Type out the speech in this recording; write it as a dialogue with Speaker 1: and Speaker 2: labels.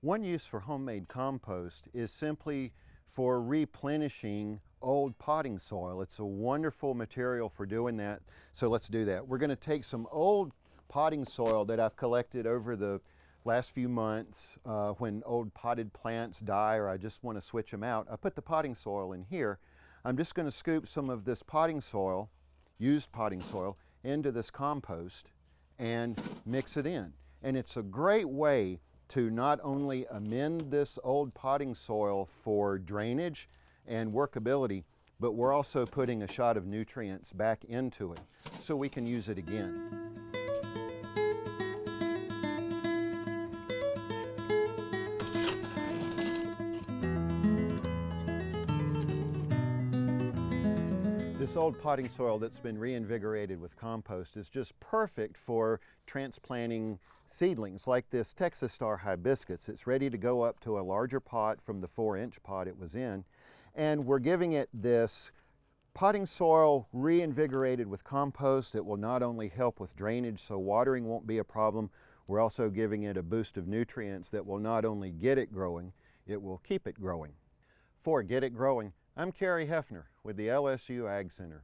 Speaker 1: One use for homemade compost is simply for replenishing old potting soil. It's a wonderful material for doing that, so let's do that. We're going to take some old potting soil that I've collected over the last few months when old potted plants die or I just want to switch them out. I put the potting soil in here. I'm just going to scoop some of this potting soil, used potting soil, into this compost and mix it in. And it's a great way to not only amend this old potting soil for drainage and workability, but we're also putting a shot of nutrients back into it so we can use it again. This old potting soil that's been reinvigorated with compost is just perfect for transplanting seedlings like this Texas Star hibiscus. It's ready to go up to a larger pot from the 4-inch pot it was in. And we're giving it this potting soil reinvigorated with compost. It will not only help with drainage so watering won't be a problem, we're also giving it a boost of nutrients that will not only get it growing, it will keep it growing. For Get It Growing, I'm Kerry Heafner with the LSU AgCenter.